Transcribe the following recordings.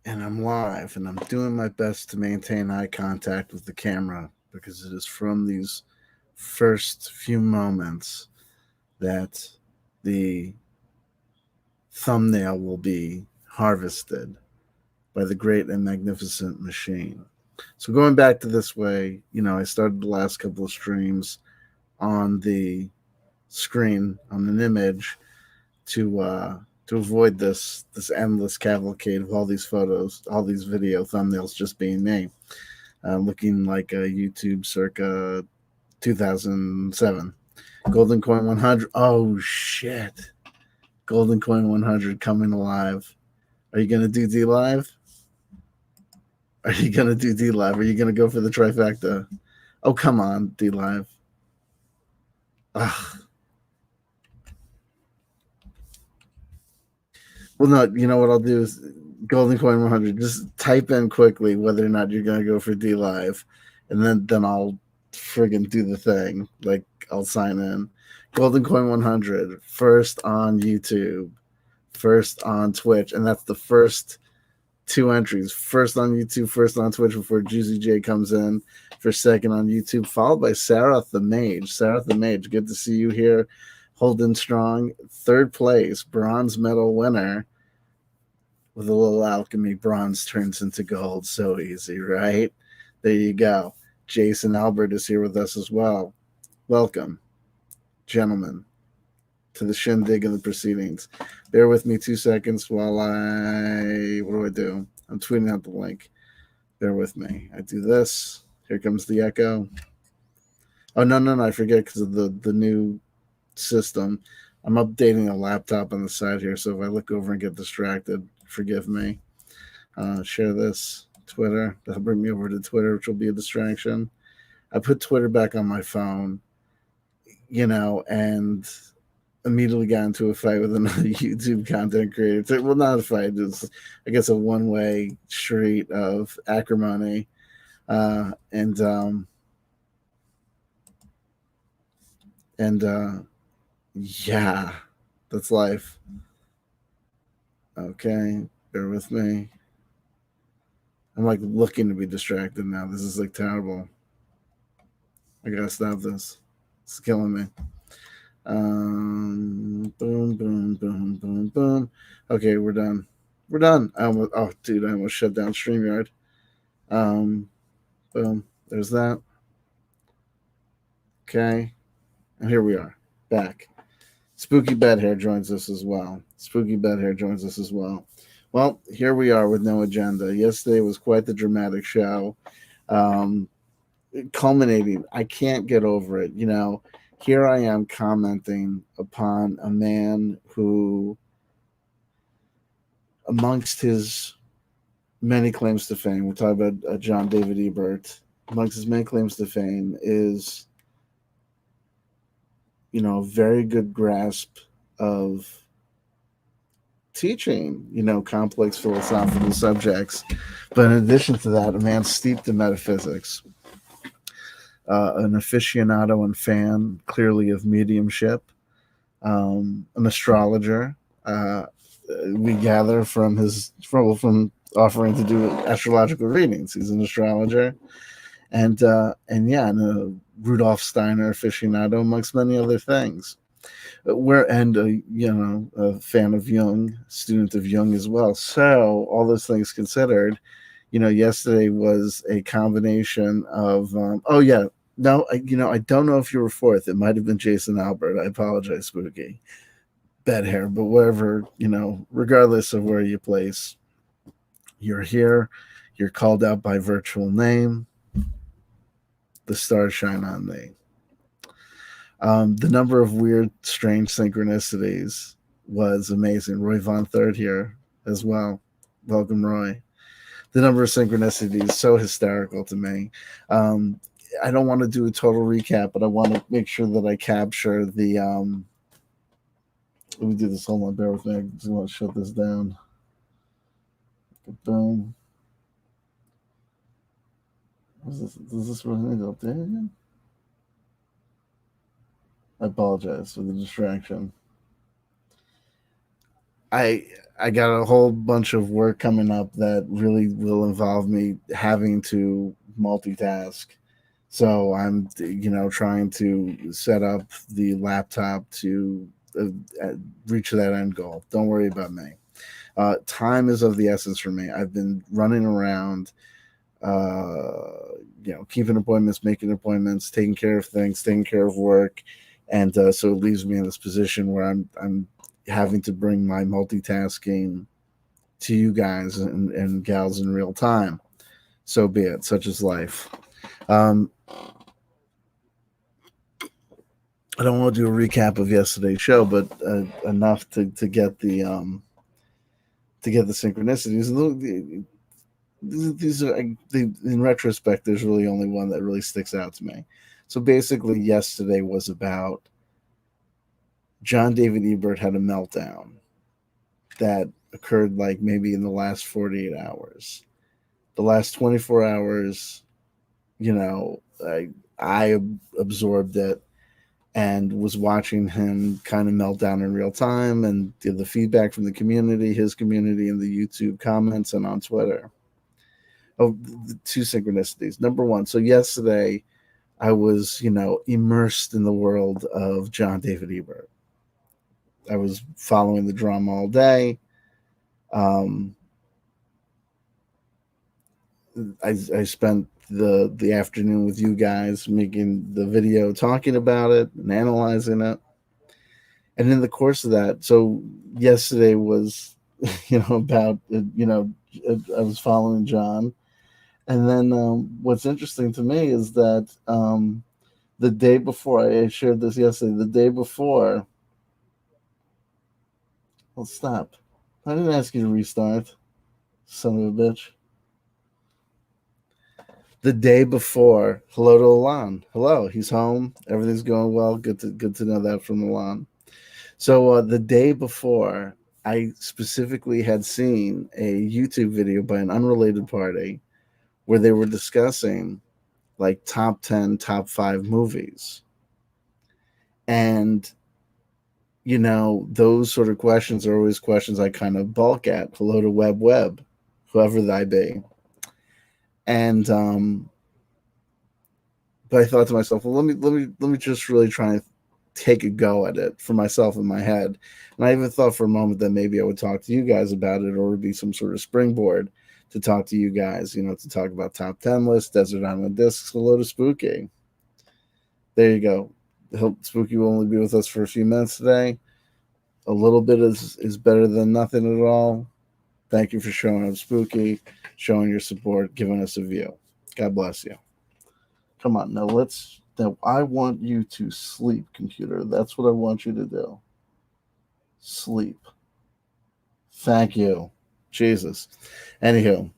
and I'm live, and I'm doing my best to maintain eye contact with the camera because it is from these first few moments that the thumbnail will be harvested by the great and magnificent machine. So going back to this way, I started the last couple of streams on the screen on an image to avoid this endless cavalcade of all these photos, all these video thumbnails just being me, looking like a YouTube circa 2007. Golden Coin 100. Oh shit! Golden Coin 100 coming alive. Are you gonna do D live? Are you gonna do D live? Are you gonna go for the trifecta? Oh come on, D live. Ugh. Well, no, you know what I'll do is Golden Coin 100. Just type in quickly whether or not you're gonna go for D live, and then I'll friggin' do the thing. Like I'll sign in. Golden Coin 100 first on YouTube, first on Twitch, and that's the first two entries. First on YouTube, first on Twitch before Juicy J comes in for second on YouTube, followed by Sarah the Mage. Sarah the Mage, good to see you here, holding strong. Third place, bronze medal winner. With a little alchemy, bronze turns into gold. So easy, right? There you go. Jason Albert is here with us as well. Welcome, gentlemen, to the shindig of the proceedings. Bear with me 2 seconds while what do? I'm tweeting out the link. Bear with me. I do this. Here comes the echo. Oh, no, I forget because of the new system. I'm updating a laptop on the side here, so if I look over and get distracted, forgive me. Share this. Twitter. That'll bring me over to Twitter, which will be a distraction. I put Twitter back on my phone, and immediately got into a fight with another YouTube content creator. Well, not a fight. It's, I guess, a one-way street of acrimony. And yeah, that's life. Okay, bear with me. I'm like looking to be distracted now. This is like terrible. I gotta stop this. It's killing me. Boom, boom, boom, boom, boom. Okay, we're done. We're done. I almost shut down StreamYard. Boom. There's that. Okay. And here we are. Back. Spooky Bedhair joins us as well. Well, here we are with no agenda. Yesterday was quite the dramatic show. Culminating, I can't get over it. Here I am commenting upon a man who, amongst his many claims to fame, we're talking about John David Ebert, amongst his many claims to fame is, a very good grasp of teaching, complex philosophical subjects. But in addition to that, a man steeped in metaphysics, an aficionado and fan, clearly, of mediumship, an astrologer. We gather from from offering to do astrological readings. He's an astrologer, and yeah, and a Rudolf Steiner aficionado, amongst many other things. A fan of Jung, student of Jung as well. So all those things considered, yesterday was a combination of no, I don't know if you were fourth. It might have been Jason Albert. I apologize, Spooky Bedhair, but wherever, regardless of where you place, you're here. You're called out by virtual name. The stars shine on thee. The number of weird, strange synchronicities was amazing. Roy Von Third here as well. Welcome, Roy. The number of synchronicities, so hysterical to me. I don't want to do a total recap, but I want to make sure that I capture the. Let me do this. Hold on, bear with me. I just want to shut this down. Boom. Does this really need to update again? I apologize for the distraction. I I got a whole bunch of work coming up that really will involve me having to multitask. So I'm, trying to set up the laptop to reach that end goal. Don't worry about me. Time is of the essence for me. I've been running around, keeping appointments, making appointments, taking care of things, taking care of work, and so it leaves me in this position where I'm having to bring my multitasking to you guys and gals in real time. So be it. Such is life. Um, I don't want to do a recap of yesterday's show, but enough to get the synchronicities. These are in retrospect. There's really only one that really sticks out to me. So basically, yesterday was about John David Ebert had a meltdown that occurred like maybe in the last 48 hours. The last 24 hours, I absorbed it and was watching him kind of melt down in real time and the feedback from the community, his community, in the YouTube comments and on Twitter. Oh, the two synchronicities. Number one, so yesterday I was, immersed in the world of John David Ebert. I was following the drama all day. Um, I spent the afternoon with you guys making the video, talking about it and analyzing it. And in the course of that, so yesterday was, about, I was following John. And then what's interesting to me is that the day before, I shared this yesterday, the day before, well, stop. I didn't ask you to restart, son of a bitch. The day before, hello to Alon. Hello, he's home. Everything's going well. Good to know that from Alon. So the day before, I specifically had seen a YouTube video by an unrelated party where they were discussing like top 10, top 5 movies. And, those sort of questions are always questions I kind of balk at. Hello to Web, whoever thy be. And, but I thought to myself, well, let me just really try and take a go at it for myself in my head. And I even thought for a moment that maybe I would talk to you guys about it, or it would be some sort of springboard to talk to you guys, to talk about top 10 lists, Desert Island Discs, hello to Spooky. There you go. Hope Spooky will only be with us for a few minutes today. A little bit is better than nothing at all. Thank you for showing up, Spooky, showing your support, giving us a view. God bless you. Come on, now I want you to sleep, computer. That's what I want you to do. Sleep. Thank you. Jesus. Anywho,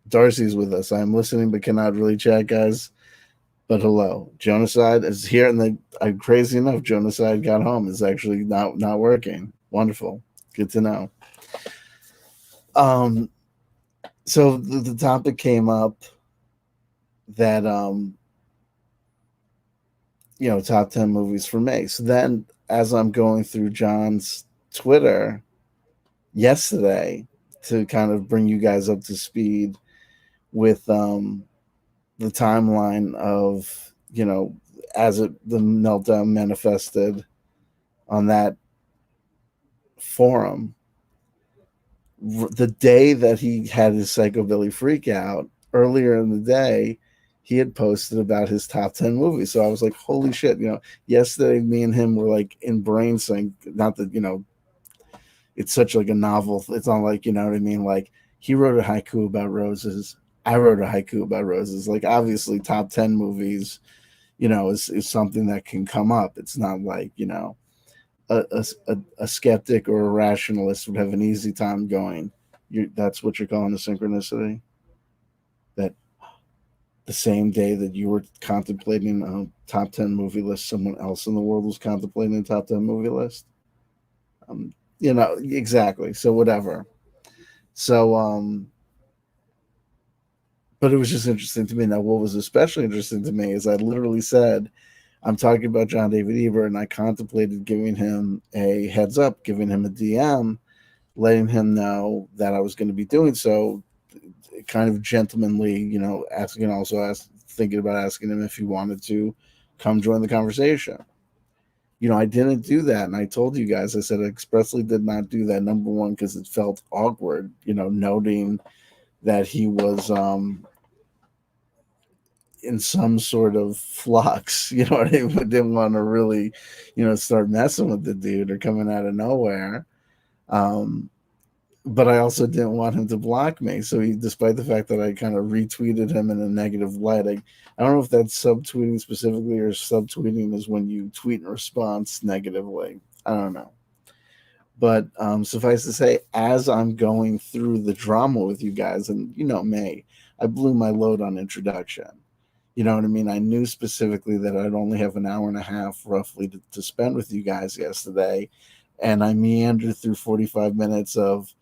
Darcy's with us. I'm listening but cannot really chat, guys. But hello. Jonaside is here, and crazy enough, Jonaside got home. Is actually not working. Wonderful. Good to know. So the topic came up that top 10 movies for me. So then as I'm going through John's Twitter yesterday to kind of bring you guys up to speed with the timeline of, as the meltdown manifested on that forum, the day that he had his psychobilly freak out, earlier in the day, he had posted about his top 10 movies. So I was like, holy shit, yesterday me and him were like in brain sync. Not that, it's such like a novel. It's not like, you know what I mean? Like he wrote a haiku about roses. I wrote a haiku about roses. Like obviously top 10 movies, is something that can come up. It's not like, a skeptic or a rationalist would have an easy time going. That's what you're calling a synchronicity? That the same day that you were contemplating a top 10 movie list, someone else in the world was contemplating a top 10 movie list. Exactly. So whatever. So, but it was just interesting to me. Now, what was especially interesting to me is I literally said, I'm talking about John David Ebert, and I contemplated giving him a heads up, giving him a DM letting him know that I was going to be doing so, kind of gentlemanly, asking, also thinking about asking him if he wanted to come join the conversation. I didn't do that. And I told you guys, I said I expressly did not do that. Number one, because it felt awkward, noting that he was in some sort of flux. You know what I mean? Didn't want to really, start messing with the dude or coming out of nowhere. Um, but I also didn't want him to block me. So despite the fact that I kind of retweeted him in a negative light, I don't know if that's subtweeting specifically, or subtweeting is when you tweet in response negatively. I don't know. But suffice to say, as I'm going through the drama with you guys, and May, I blew my load on introduction. You know what I mean? I knew specifically that I'd only have an hour and a half roughly to spend with you guys yesterday. And I meandered through 45 minutes of,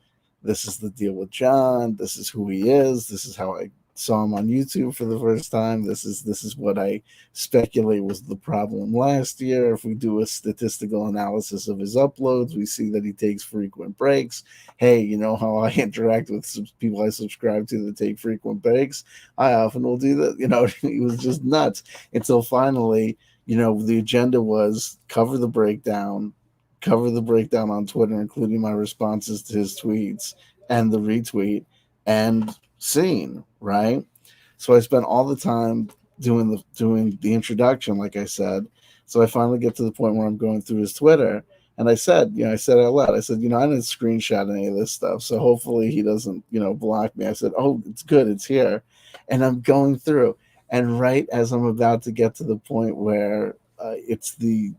this is the deal with John. This is who he is. This is how I saw him on YouTube for the first time. This is what I speculate was the problem last year. If we do a statistical analysis of his uploads, we see that he takes frequent breaks. Hey, you know how I interact with some people I subscribe to that take frequent breaks? I often will do that. It was just nuts until finally, the agenda was cover the breakdown on Twitter, including my responses to his tweets and the retweet, and scene, right? So I spent all the time doing the introduction, like I said. So I finally get to the point where I'm going through his Twitter, and I said out loud, I said, I didn't screenshot any of this stuff, so hopefully he doesn't, block me. I said, oh, it's good, it's here, and I'm going through, and right as I'm about to get to the point where it's the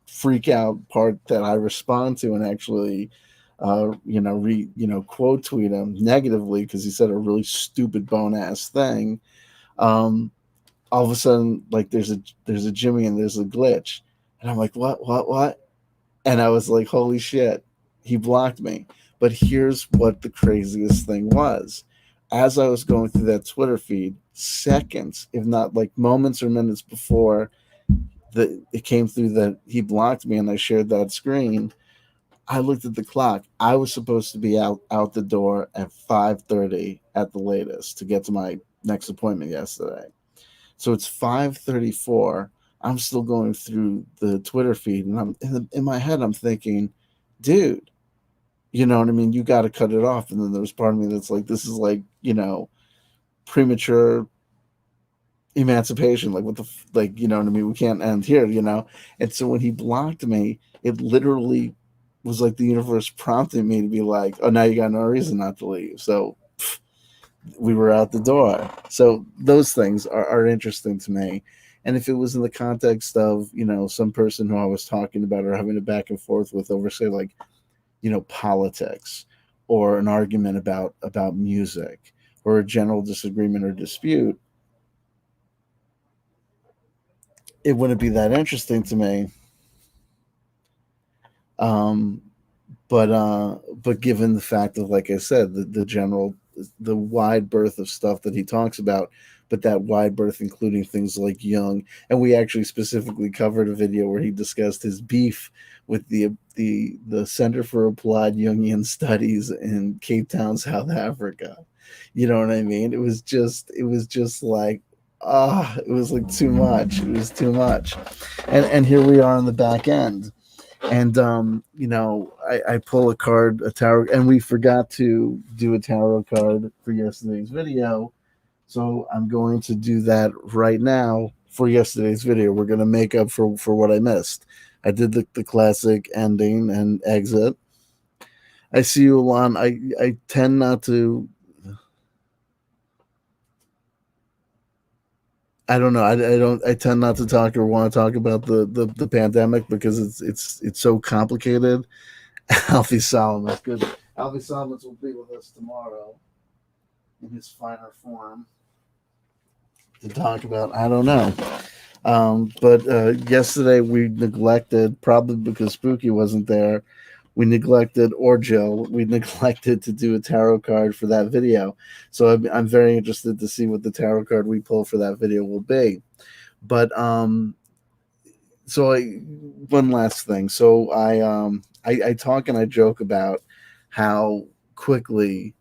freak out part that I respond to and actually quote tweet him negatively because he said a really stupid bone ass thing. Um, all of a sudden, like there's a Jimmy and there's a glitch, and I'm like, what? And I was like, holy shit, he blocked me. But here's what the craziest thing was. As I was going through that Twitter feed, seconds, if not like moments or minutes before it came through that he blocked me and I shared that screen, I looked at the clock. I was supposed to be out the door at 5:30 at the latest to get to my next appointment yesterday. So it's 5:34. I'm still going through the Twitter feed, and I'm in my head. I'm thinking, dude, you know what I mean? You got to cut it off. And then there's part of me that's like, this is like, premature emancipation. Like what like, you know what I mean? We can't end here, And so when he blocked me, it literally was like the universe prompting me to be like, oh, now you got no reason not to leave. So we were out the door. So those things are interesting to me. And if it was in the context of, some person who I was talking about or having a back and forth with over, say, like, politics, or an argument about music, or a general disagreement or dispute, it wouldn't be that interesting to me. Um, but given the fact of, like I said, the general, the wide berth of stuff that he talks about, but that wide berth including things like Jung, and we actually specifically covered a video where he discussed his beef with the Center for Applied Jungian Studies in Cape Town, South Africa. You know what I mean? It was just like, it was like too much. It was too much. And here we are on the back end. And I pull a tarot, and we forgot to do a tarot card for yesterday's video, so I'm going to do that right now for yesterday's video. We're going to make up for what I missed. I did the classic ending and exit. I see you, Alon. I tend not to. I don't know. I don't. I tend not to talk or want to talk about the pandemic because it's so complicated. Alfie Solomon, good. Alfie Solomon will be with us tomorrow in his finer form to talk about. I don't know. But yesterday we neglected, probably because Spooky wasn't there, or Jill, we neglected to do a tarot card for that video. So I'm very interested to see what the tarot card we pull for that video will be. But so one last thing. So I talk and I joke about how quickly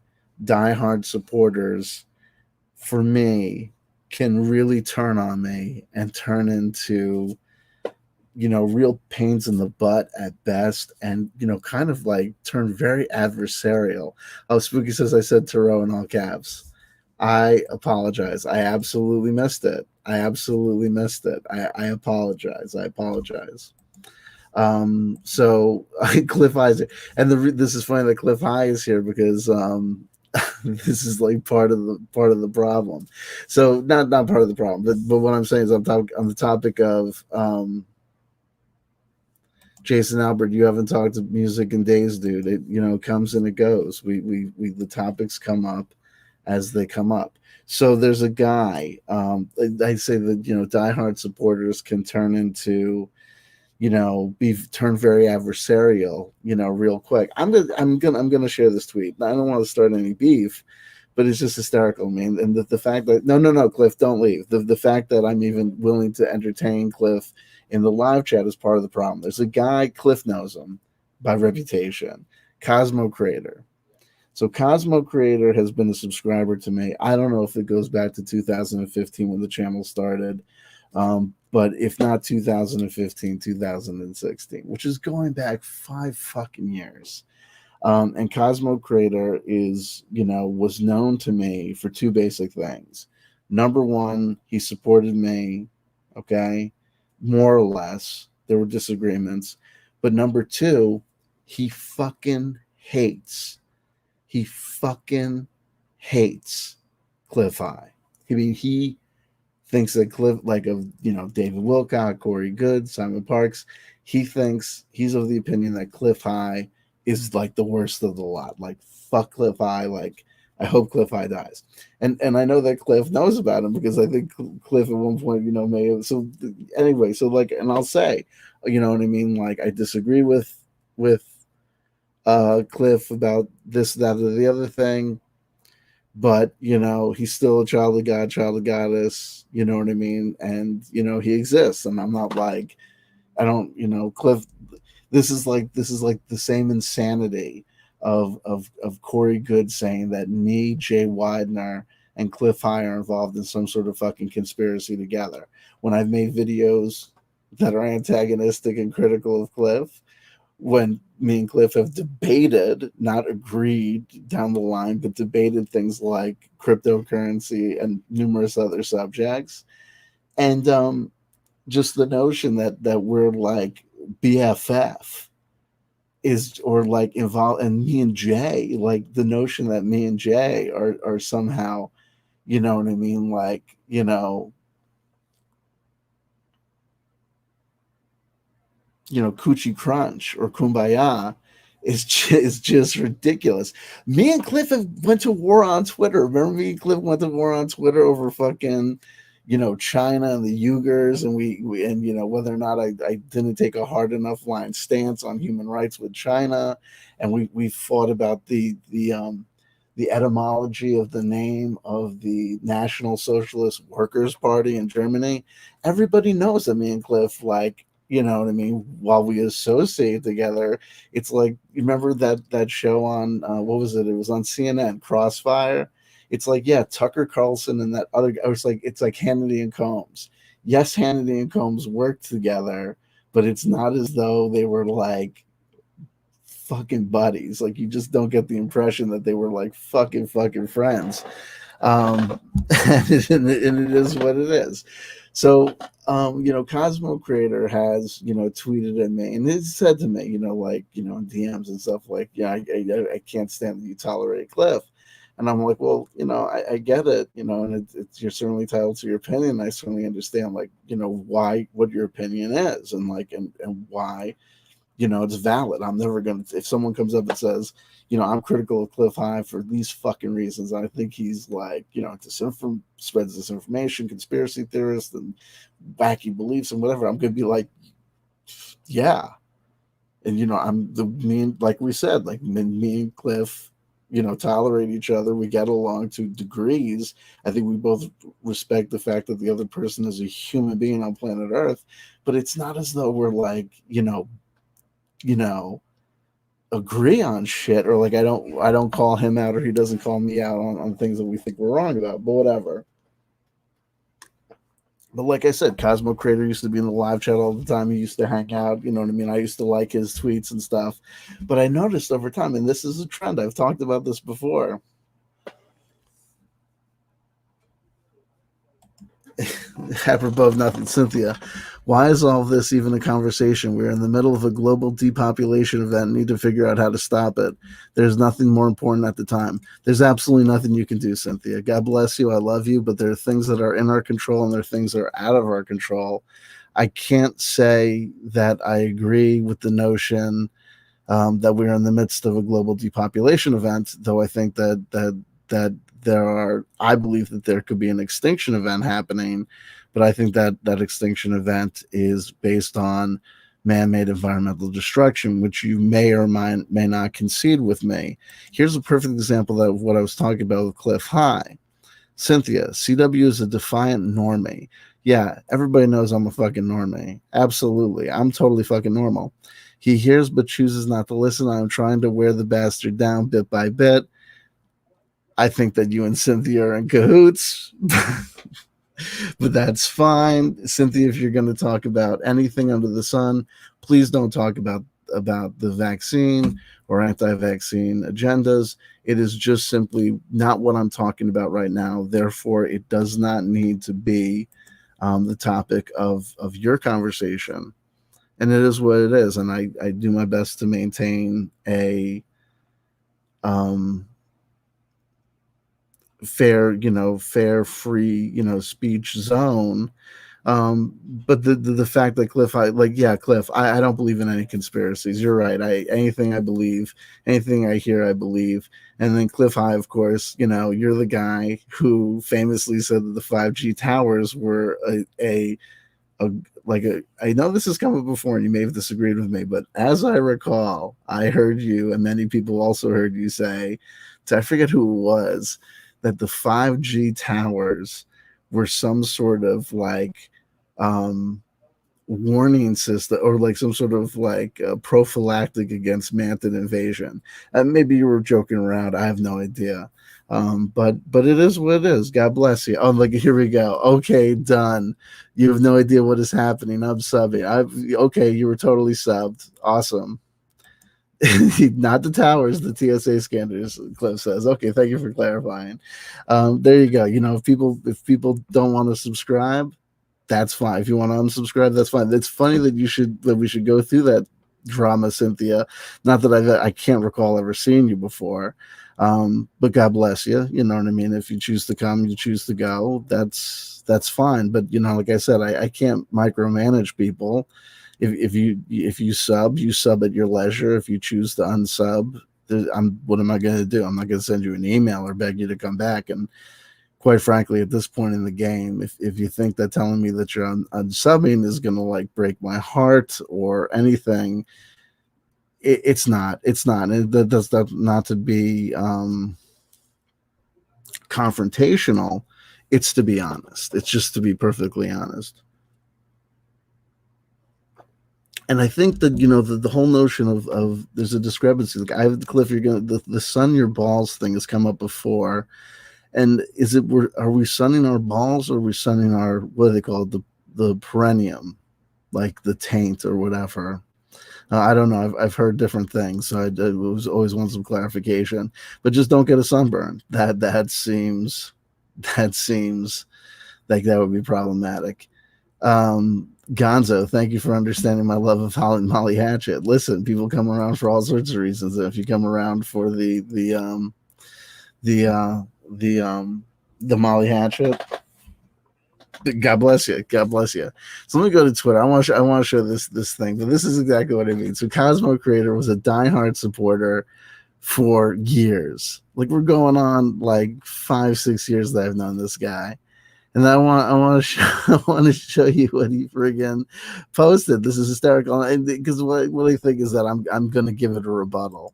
diehard supporters for me can really turn on me and turn into, real pains in the butt at best, and, kind of like turn very adversarial. Oh, Spooky says I said Tarot in all caps. I apologize. I absolutely missed it. I absolutely missed it. I apologize. I apologize. So Cliff High's, and this is funny that Cliff High is here because this is like part of the problem. So not part of the problem, but what I'm saying is on the topic of Jason Albert. You haven't talked to music in days, dude. It comes and it goes. We the topics come up as they come up. So there's a guy. I say that diehard supporters can turn into be turned very adversarial, real quick. I'm gonna share this tweet. I don't want to start any beef, but it's just hysterical, man. And the fact that no, Cliff, don't leave. The fact that I'm even willing to entertain Cliff in the live chat is part of the problem. There's a guy, Cliff knows him by reputation, Cosmo Creator. So Cosmo Creator has been a subscriber to me. I don't know if it goes back to 2015 when the channel started, but if not 2015, 2016, which is going back 5 fucking years. And Cosmo Creator was known to me for two basic things. Number one, he supported me, okay, more or less. There were disagreements. But number two, he fucking hates. He fucking hates Cliff High. I mean, he thinks that Cliff, like of David Wilcock, Corey Good, Simon Parks, he thinks he's of the opinion that Cliff High is like the worst of the lot. Like fuck Cliff High. Like I hope Cliff High dies. And I know that Cliff knows about him because I think Cliff at one point may have. So anyway, so like, and I'll say, you know what I mean. Like I disagree with Cliff about this, that, or the other thing. But he's still a child of God, child of goddess. You know what I mean? And he exists, and I'm not like I don't. Cliff. This is like the same insanity of Corey Good saying that me, Jay Widener, and Cliff High are involved in some sort of fucking conspiracy together. When I've made videos that are antagonistic and critical of Cliff, when me and Cliff have debated, not agreed down the line, but debated things like cryptocurrency and numerous other subjects. And just the notion that we're like BFF is, or like involved, and me and Jay, like the notion that me and Jay are somehow, you know what I mean, like, Coochie Crunch or Kumbaya is just ridiculous. Me and Cliff have went to war on Twitter. Remember, me and Cliff went to war on Twitter over fucking, China and the Uyghurs, and we and whether or not I didn't take a hard enough line stance on human rights with China, and we fought about the etymology of the name of the National Socialist Workers Party in Germany. Everybody knows that me and Cliff, like, you know what I mean, while we associate together, it's like, you remember that show on what was it? It was on CNN, Crossfire. It's like, yeah, Tucker Carlson and that other guy. It's like Hannity and Combs. Yes, Hannity and Combs worked together, but it's not as though they were like fucking buddies. Like, you just don't get the impression that they were like fucking friends. And it is what it is. So, Cosmo Creator has, tweeted at me and it said to me, like, in DMs and stuff like, yeah, I can't stand that you tolerate Cliff. And I'm like, well, I get it, and you're certainly entitled to your opinion. I certainly understand, like, what your opinion is, and like, and why, it's valid. I'm never going to, if someone comes up and says, I'm critical of Cliff High for these fucking reasons, I think he's like, spreads disinformation, conspiracy theorist, and wacky beliefs and whatever, I'm going to be like, yeah. And, like we said, like me and Cliff, tolerate each other. We get along to degrees. I think we both respect the fact that the other person is a human being on planet Earth, but it's not as though we're like, you know, agree on shit, or like I don't call him out, or he doesn't call me out on things that we think we're wrong about, but whatever. But like I said, Cosmo Creator used to be in the live chat all the time. He used to hang out, you know what I mean? I used to like his tweets and stuff. But I noticed over time, and this is a trend, I've talked about this before. Apropos of nothing, Cynthia, why is all this even a conversation? We're in the middle of a global depopulation event and need to figure out how to stop it. There's nothing more important at the time. There's absolutely nothing you can do, Cynthia. God bless you. I love you, but there are things that are in our control and there are things that are out of our control. I can't say that I agree with the notion that we're in the midst of a global depopulation event, though I think that there are, I believe that there could be an extinction event happening, but I think that that extinction event is based on man-made environmental destruction, which you may or may not concede with me. Here's a perfect example of what I was talking about with Cliff High. Cynthia, CW is a defiant normie. Yeah, everybody knows I'm a fucking normie. Absolutely. I'm totally fucking normal. He hears but chooses not to listen. I'm trying to wear the bastard down bit by bit. I think that you and Cynthia are in cahoots, but that's fine. Cynthia, if you're going to talk about anything under the sun, please don't talk about the vaccine or anti-vaccine agendas. It is just simply not what I'm talking about right now. Therefore, it does not need to be the topic of your conversation. And it is what it is. And I do my best to maintain a fair, free, speech zone. But the fact that Cliff, Cliff, I don't believe in any conspiracies. You're right. Anything I believe, anything I hear, I believe. And then Cliff High, of course, you're the guy who famously said that the 5G towers were I know this has come up before and you may have disagreed with me, but as I recall, I heard you and many people also heard you say, I forget who it was, that the 5G towers were some sort of warning system, or like some sort of prophylactic against mantid invasion. Maybe you were joking around. I have no idea. But it is what it is. God bless you. Oh, here we go. Okay, done. You have no idea what is happening. I'm subbing. Okay, you were totally subbed. Awesome. Not the towers, the TSA scanners. Cliff says, "Okay, thank you for clarifying." There you go. If people don't want to subscribe, that's fine. If you want to unsubscribe, that's fine. It's funny that we should go through that drama, Cynthia. Not that I can't recall ever seeing you before, but God bless you. You know what I mean. If you choose to come, you choose to go. That's fine. But like I said, I can't micromanage people. If you sub at your leisure. If you choose to unsub, what am I going to do? I'm not going to send you an email or beg you to come back. And quite frankly, at this point in the game, if you think that telling me that you're unsubbing is going to break my heart or anything, it's not. It's not. And that does not to be confrontational. It's to be honest. It's just to be perfectly honest. And I think that the whole notion of there's a discrepancy. Like I have Cliff, you're gonna the sun your balls thing has come up before, and are we sunning our balls or are we sunning our, what do they call it, the perineum, like the taint or whatever? I don't know. I've heard different things, so I was always want some clarification. But just don't get a sunburn. That seems like that would be problematic. Gonzo, thank you for understanding my love of Molly Hatchet. Listen, people come around for all sorts of reasons. If you come around for the Molly Hatchet, God bless you. God bless you. So let me go to Twitter. I want to show this thing, but this is exactly what I mean. So Cosmo Creator was a diehard supporter for years. We're going on 5-6 years that I've known this guy. And I want to show you what he friggin' posted. This is hysterical, because what I think is that I'm going to give it a rebuttal,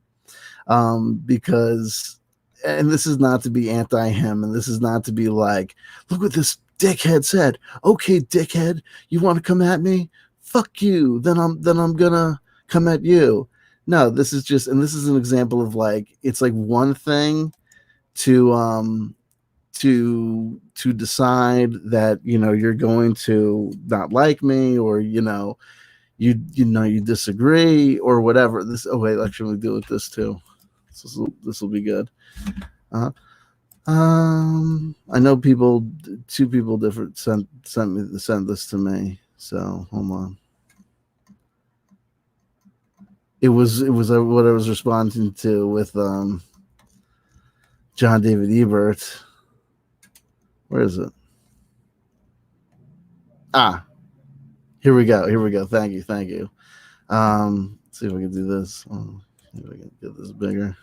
because, and this is not to be anti him, and this is not to be look what this dickhead said. Okay, dickhead, you want to come at me? Fuck you. Then I'm gonna come at you. No, this is just, and this is an example of like, it's like one thing to to decide that, you know, you're going to not like me, or, you know, you disagree or whatever. This, oh wait, actually, let me deal with this too. This will be good. uh I know people, two people different sent this to me, so hold on. It was what I was responding to with John David Ebert. Where is it? Ah, here we go. Here we go. Thank you. Thank you. Let's see if I can do this. See if I can get this bigger,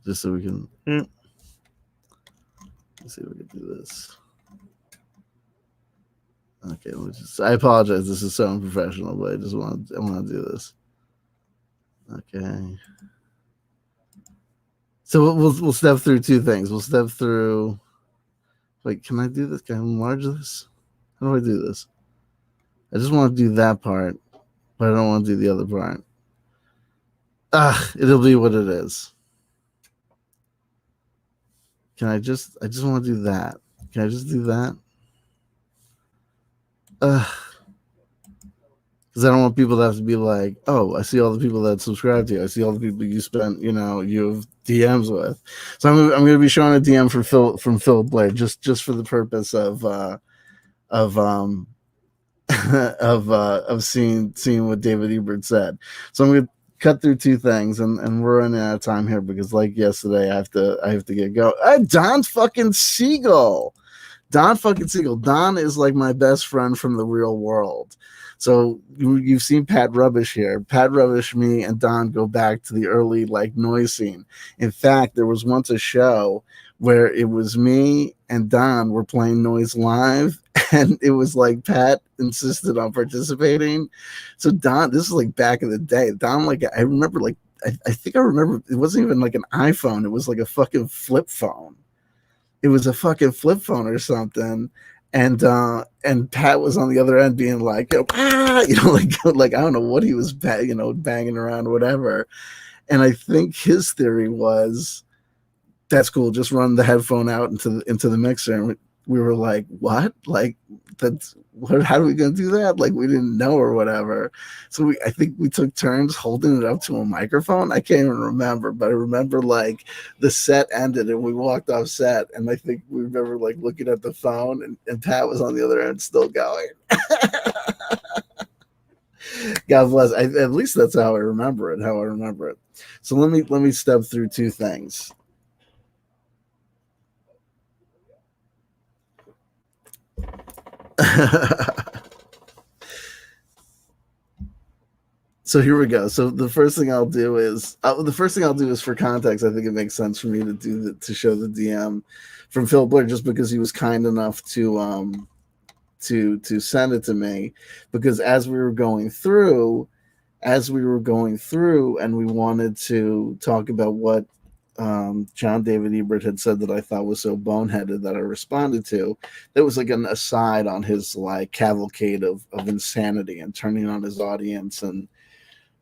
just so we can. Let's see if we can do this. Okay, I apologize. This is so unprofessional, but I want to do this. Okay. So we'll step through two things. We'll step through. Wait, can I do this? Can I enlarge this? How do I do this? I just want to do that part, but I don't want to do the other part. It'll be what it is. Can I just want to do that. Can I just do that? Because I don't want people to have to be like, oh, I see all the people that subscribe to you. I see all the people you spent, you have DMs with. So I'm going to be showing a DM from Philip Blair, just for the purpose of of seeing what David Ebert said. So I'm going to cut through two things, and we're running out of time here because, like yesterday, I have to get going. Don fucking Siegel. Don fucking Siegel. Don is like my best friend from the real world. So you've seen Pat Rubbish here. Pat Rubbish, me, and Don go back to the early like noise scene. In fact, there was once a show where it was me and Don were playing noise live, and it was like Pat insisted on participating. So Don, this is like back in the day. Don, like I remember, like I think I remember it wasn't even like an iPhone. It was like a fucking flip phone. It was a fucking flip phone or something. And Pat was on the other end being like, like I don't know what he was banging around or whatever. And I think his theory was, that's cool, just run the headphone out into the mixer. And we were like, what? Like, that's what? How are we gonna do that? Like, we didn't know or whatever. So I think we took turns holding it up to a microphone. I can't even remember, but I remember like the set ended and we walked off set, and I think we remember like looking at the phone, and Pat was on the other end still going. God bless. At least that's how I remember it. So let me step through two things. So here we go. So the first thing I'll do is for context. I think it makes sense for me to show the DM from Phil Blair, just because he was kind enough to send it to me, because as we were going through, and we wanted to talk about what John David Ebert had said that I thought was so boneheaded that I responded to. There was like an aside on his like cavalcade of insanity and turning on his audience, and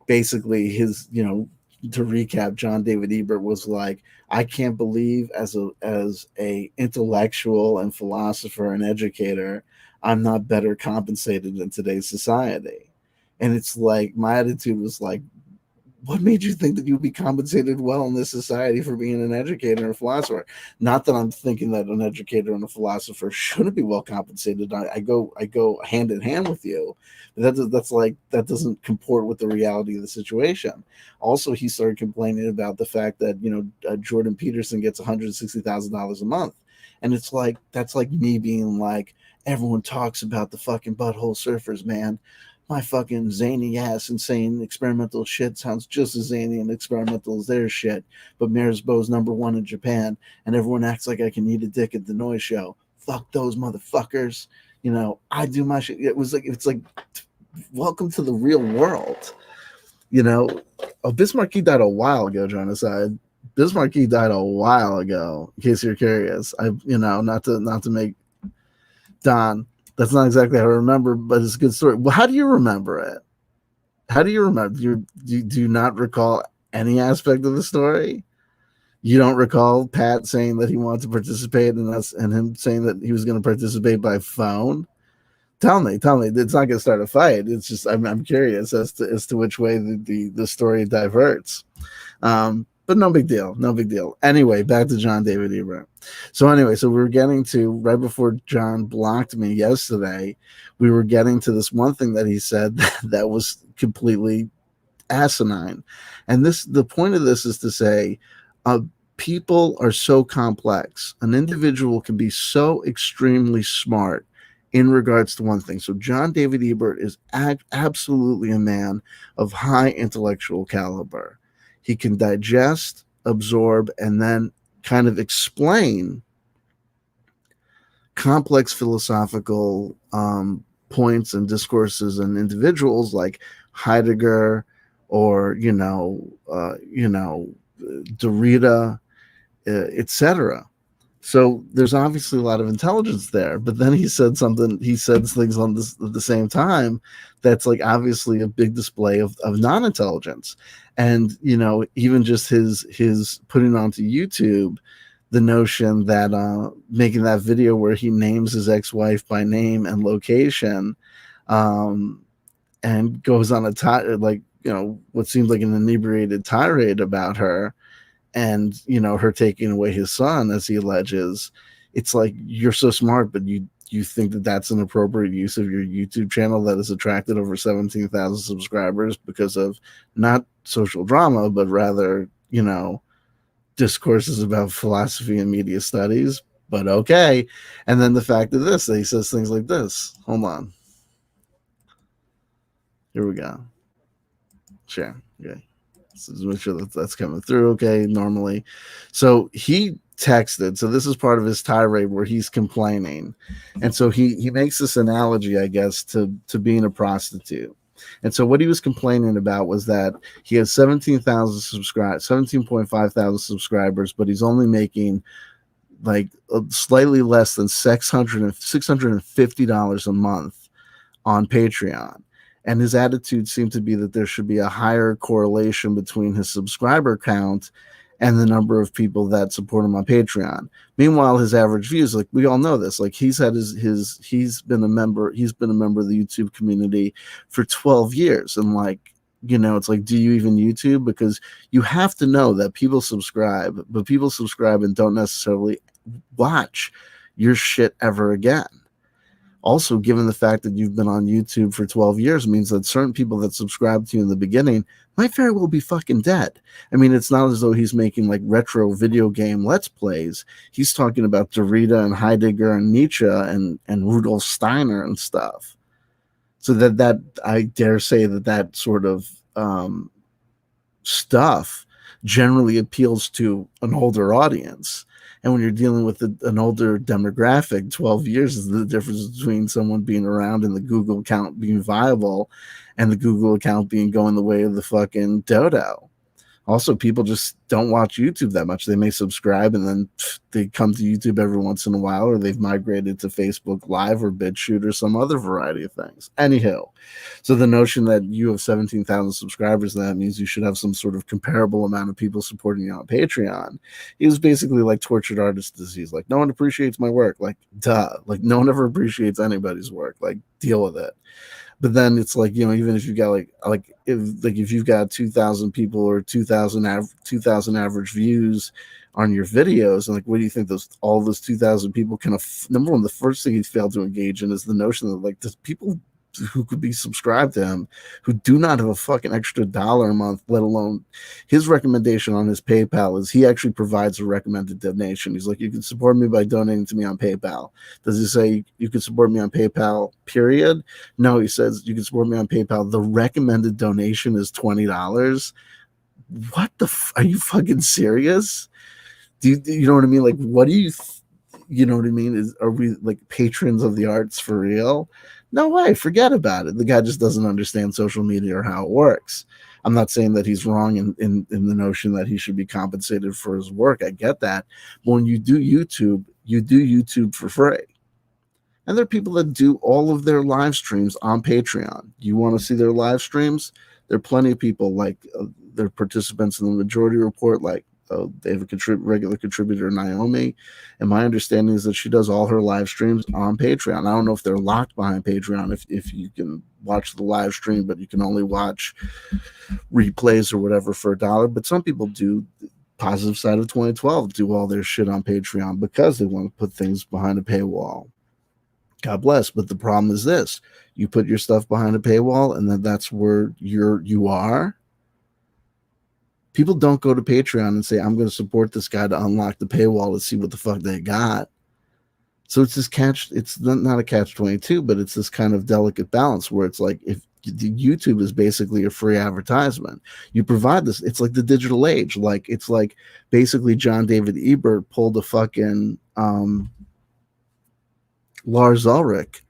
basically his, to recap, John David Ebert was like, I can't believe as a intellectual and philosopher and educator, I'm not better compensated in today's society. And it's like, my attitude was like, what made you think that you'd be compensated well in this society for being an educator and a philosopher? Not that I'm thinking that an educator and a philosopher shouldn't be well compensated. I go hand in hand with you. That doesn't comport with the reality of the situation. Also, he started complaining about the fact that Jordan Peterson gets $160,000 a month, and it's like, that's like me being like, everyone talks about the fucking butthole surfers, man. My fucking zany ass insane experimental shit sounds just as zany and experimental as their shit, but Merzbow's #1 in Japan, and everyone acts like I can eat a dick at the noise show. Fuck those motherfuckers. I do my shit. It's like welcome to the real world. Bismarck died a while ago, John aside. Bismarck died a while ago, in case you're curious. Not to make Don, that's not exactly how I remember, but it's a good story. Well, how do you remember it? How do you remember? Do you not recall any aspect of the story? You don't recall Pat saying that he wanted to participate and us and him saying that he was going to participate by phone? Tell me. It's not going to start a fight. It's just I'm curious as to which way the story diverts. But no big deal. No big deal. Anyway, back to John David Ebert. So anyway, so we were getting to right before John blocked me yesterday. We were getting to this one thing that he said that was completely asinine. And this the point of this is to say, uh, people are so complex. An individual can be so extremely smart in regards to one thing. So John David Ebert is absolutely a man of high intellectual caliber. He can digest, absorb, and then kind of explain complex philosophical points and discourses and individuals like Heidegger or Derrida, etc. So there's obviously a lot of intelligence there. But then he said something. He said things on this at the same time that's like obviously a big display of non-intelligence, and even just his putting onto YouTube the notion that making that video where he names his ex-wife by name and location, um, and goes on a like what seems like an inebriated tirade about her, and her taking away his son as he alleges. It's like, you're so smart, but you think that that's an appropriate use of your YouTube channel that has attracted over 17,000 subscribers because of not social drama, but rather discourses about philosophy and media studies. But okay. And then the fact of this, that he says things like this. Hold on. Here we go. Share. Okay. So just make sure that that's coming through okay normally. So he texted. So this is part of his tirade where he's complaining. And so he makes this analogy, I guess, to being a prostitute. And so what he was complaining about was that he has 17,000 subscribers, 17.5 thousand subscribers, but he's only making like slightly less than $650 a month on Patreon. And his attitude seemed to be that there should be a higher correlation between his subscriber count and the number of people that support him on Patreon. Meanwhile, his average views, like we all know this, like he's had he's been a member of the YouTube community for 12 years. And like, it's like, do you even YouTube? Because you have to know that people subscribe, but people subscribe and don't necessarily watch your shit ever again. Also, given the fact that you've been on YouTube for 12 years means that certain people that subscribed to you in the beginning might very well be fucking dead. I mean, it's not as though he's making like retro video game Let's Plays. He's talking about Derrida and Heidegger and Nietzsche and Rudolf Steiner and stuff. So that I dare say that sort of stuff generally appeals to an older audience. And when you're dealing with an older demographic, 12 years is the difference between someone being around and the Google account being viable and the Google account being going the way of the fucking dodo. Also, people just don't watch YouTube that much. They may subscribe and then they come to YouTube every once in a while, or they've migrated to Facebook Live or BitChute or some other variety of things. Anywho, so the notion that you have 17,000 subscribers, that means you should have some sort of comparable amount of people supporting you on Patreon. He was basically like tortured artist disease. Like, no one appreciates my work. Like, duh. Like, no one ever appreciates anybody's work. Like, deal with it. But then it's like, even if you got if you've got 2,000 people or 2,000 average views on your videos, and like, what do you think all those 2,000 people can number one, the first thing he failed to engage in is the notion that like there's people who could be subscribed to him who do not have a fucking extra dollar a month, let alone his recommendation on his PayPal is he actually provides a recommended donation. He's like, you can support me by donating to me on PayPal. Does he say you can support me on PayPal, period? No, he says you can support me on PayPal. The recommended donation is $20. What are you fucking serious? Do you know what I mean? Like, what do you know what I mean? Are we like patrons of the arts for real? No way, forget about it. The guy just doesn't understand social media or how it works. I'm not saying that he's wrong in the notion that he should be compensated for his work. I get that. But when you do YouTube for free. And there are people that do all of their live streams on Patreon. You want to see their live streams? There are plenty of people like they're participants in the Majority Report, like they have a regular contributor, Naomi, and my understanding is that she does all her live streams on Patreon. I don't know if they're locked behind Patreon, if you can watch the live stream, but you can only watch replays or whatever for $1. But some people do. Positive side of 2012 do all their shit on Patreon because they want to put things behind a paywall. God bless. But the problem is this: you put your stuff behind a paywall, and then that's where you are. People don't go to Patreon and say, I'm going to support this guy to unlock the paywall to see what the fuck they got. So it's this catch, it's not a catch 22, but it's this kind of delicate balance where it's like, if YouTube is basically a free advertisement, you provide this, it's like the digital age. Like, it's like basically John David Ebert pulled a fucking Lars Ulrich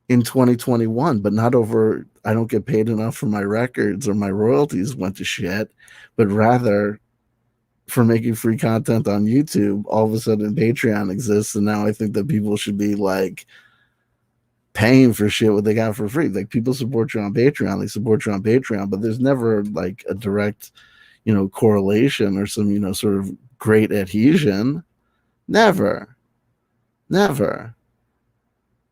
in 2021, but not over, I don't get paid enough for my records or my royalties went to shit, but rather for making free content on YouTube. All of a sudden Patreon exists, and now I think that people should be like paying for shit what they got for free. Like, people support you on Patreon, they support you on Patreon, but there's never like a direct, correlation or some, sort of great adhesion. Never.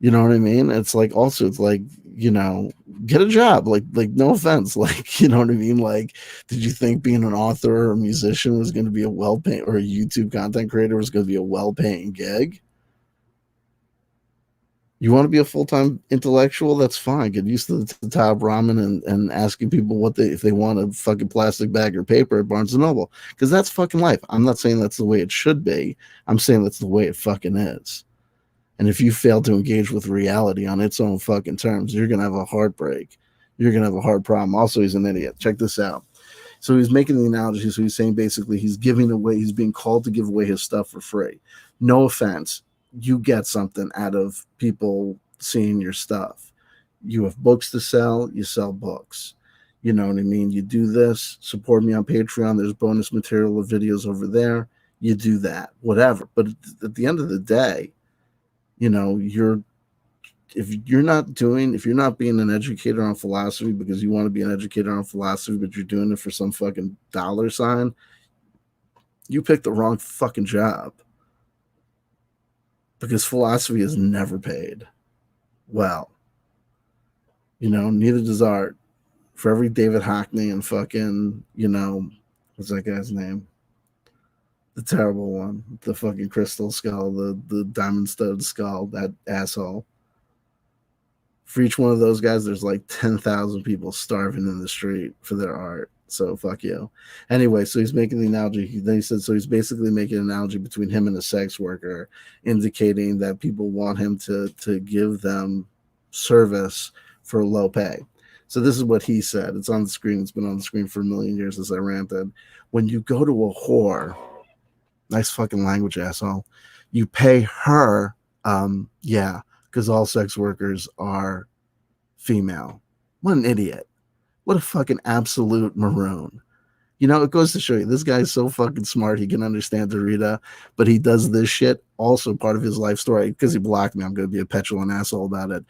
You know what I mean? It's like, also, it's like, get a job. Like, no offense. Like, you know what I mean? Like, did you think being an author or a musician was going to be a well-paying, or a YouTube content creator was going to be a well-paying gig? You want to be a full-time intellectual? That's fine. Get used to the top ramen and asking people if they want a fucking plastic bag or paper at Barnes & Noble. Because that's fucking life. I'm not saying that's the way it should be. I'm saying that's the way it fucking is. And if you fail to engage with reality on its own fucking terms, you're going to have a heartbreak. You're going to have a hard problem. Also, he's an idiot. Check this out. So he's making the analogy. So he's saying basically he's being called to give away his stuff for free. No offense. You get something out of people seeing your stuff. You have books to sell. You sell books. You know what I mean? You do this. Support me on Patreon. There's bonus material of videos over there. You do that. Whatever. But at the end of the day, if you're not being an educator on philosophy because you want to be an educator on philosophy, but you're doing it for some fucking dollar sign, you picked the wrong fucking job. Because philosophy is never paid. Well, neither does art. For every David Hockney and fucking, what's that guy's name? The terrible one, the fucking crystal skull, the diamond studded skull, that asshole. For each one of those guys, there's like 10,000 people starving in the street for their art. So fuck you. Anyway, so he's making the analogy. Then he said, so he's basically making an analogy between him and a sex worker, indicating that people want him to give them service for low pay. So this is what he said. It's on the screen. It's been on the screen for a million years as I ranted. When you go to a whore, nice fucking language, asshole, you pay her, because all sex workers are female. What an idiot. What a fucking absolute maroon. It goes to show you, this guy's so fucking smart, he can understand Dorita, but he does this shit, also part of his life story, because he blocked me, I'm going to be a petulant asshole about it.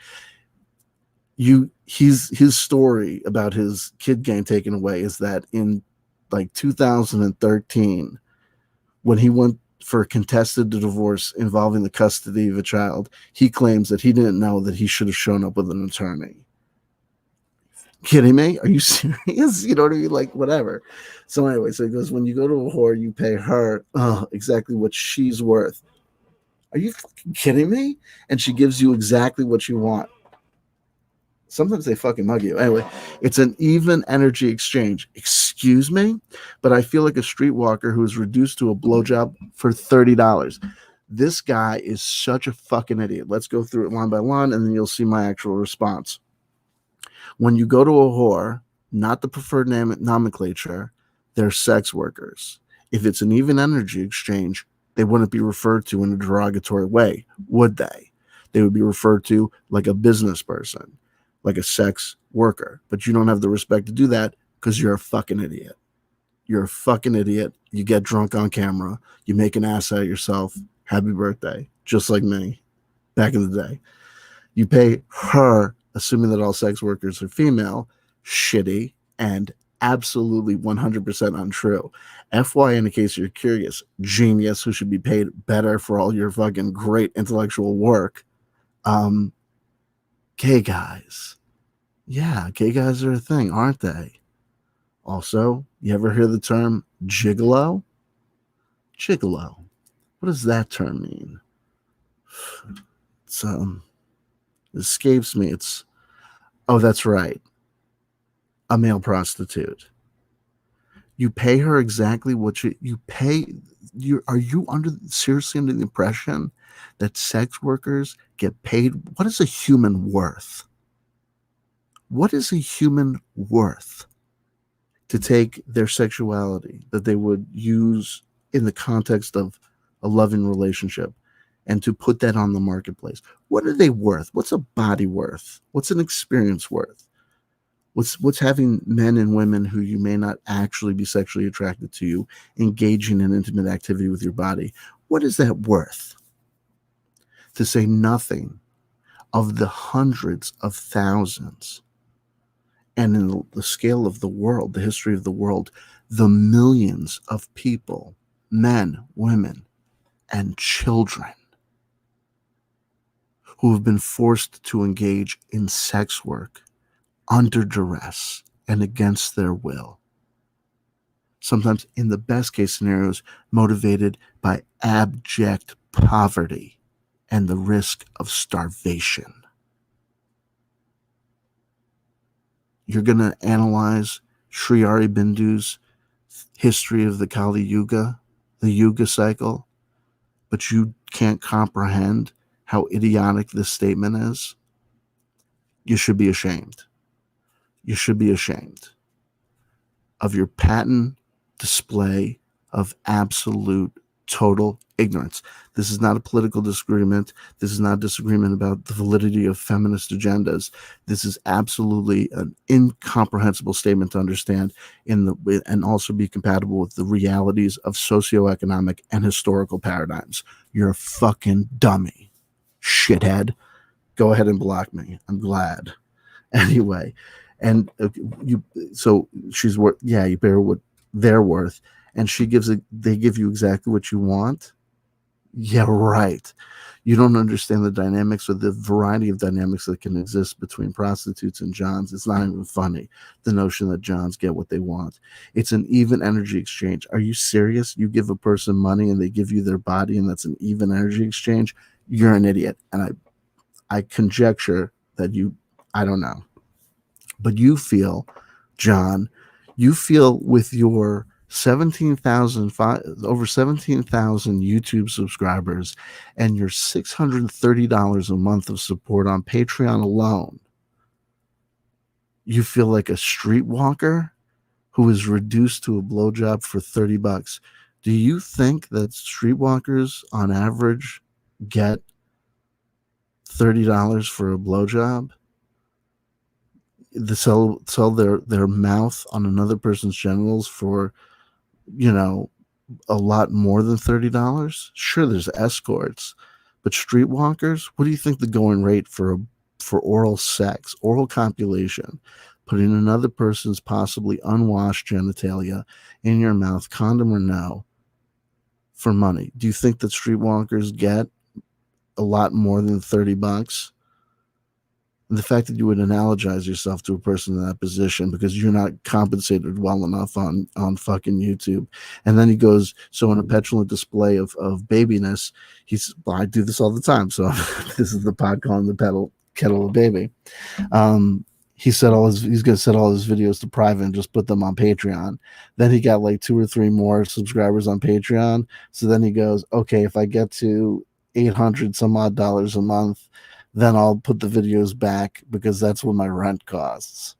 His story about his kid getting taken away is that in like 2013, when he went for a contested divorce involving the custody of a child, he claims that he didn't know that he should have shown up with an attorney. Kidding me? Are you serious? You know what I mean? Like, whatever. So anyway, so he goes, when you go to a whore, you pay her exactly what she's worth. Are you fucking kidding me? And she gives you exactly what you want. Sometimes they fucking mug you. Anyway, it's an even energy exchange. Excuse me? But I feel like a streetwalker who is reduced to a blowjob for $30. This guy is such a fucking idiot. Let's go through it line by line, and then you'll see my actual response. When you go to a whore, not the preferred nomenclature, they're sex workers. If it's an even energy exchange, they wouldn't be referred to in a derogatory way, would they? They would be referred to like a business person, like a sex worker. But you don't have the respect to do that because you're a fucking idiot. You're a fucking idiot. You get drunk on camera. You make an ass out of yourself. Happy birthday. Just like me back in the day. You pay her, assuming that all sex workers are female. Shitty. and absolutely 100% untrue. FY, in case you're curious, genius who should be paid better for all your fucking great intellectual work. Gay guys. Yeah, gay guys are a thing, aren't they? Also, you ever hear the term gigolo? Gigolo. What does that term mean? It's it escapes me. It's oh, that's right. A male prostitute. You pay her exactly what you pay. You are you under seriously under the impression that sex workers get paid? What is a human worth? What is a human worth to take their sexuality that they would use in the context of a loving relationship and to put that on the marketplace? What are they worth? What's a body worth? What's an experience worth? What's having men and women who you may not actually be sexually attracted to you engaging in intimate activity with your body? What is that worth? To say nothing of the hundreds of thousands, and in the scale of the world, the history of the world, the millions of people, men, women, and children who have been forced to engage in sex work under duress and against their will. Sometimes, in the best case scenarios, motivated by abject poverty and the risk of starvation. You're going to analyze Sri Aurobindo's history of the Kali Yuga, the Yuga cycle, but you can't comprehend how idiotic this statement is. You should be ashamed. You should be ashamed of your patent display of absolute total ignorance. This is not a political disagreement. This is not a disagreement about the validity of feminist agendas. This is absolutely an incomprehensible statement to understand and also be compatible with the realities of socioeconomic and historical paradigms. You're a fucking dummy, shithead. Go ahead and block me. I'm glad. Anyway, and so she's worth, yeah, you bear what they're worth, and they give you exactly what you want. Yeah, right. You don't understand the dynamics or the variety of dynamics that can exist between prostitutes and Johns. It's not even funny, the notion that Johns get what they want. It's an even energy exchange. Are you serious? You give a person money and they give you their body, and that's an even energy exchange? You're an idiot. And I conjecture that I don't know. But you feel, John, with your over 17,000 YouTube subscribers and your $630 a month of support on Patreon alone, you feel like a streetwalker who is reduced to a blowjob for $30. Do you think that streetwalkers on average get $30 for a blowjob? They sell their mouth on another person's genitals for, a lot more than $30. Sure, there's escorts, but streetwalkers, what do you think the going rate for oral sex, oral copulation, putting another person's possibly unwashed genitalia in your mouth, condom or no, for money? Do you think that streetwalkers get a lot more than $30? And the fact that you would analogize yourself to a person in that position because you're not compensated well enough on fucking YouTube. And then he goes, so in a petulant display of babiness, I do this all the time. So this is the pod calling the kettle of baby. He said he's going to set all his videos to private and just put them on Patreon. Then he got like 2 or 3 more subscribers on Patreon. So then he goes, okay, if I get to $800 some odd a month, then I'll put the videos back because that's what my rent costs.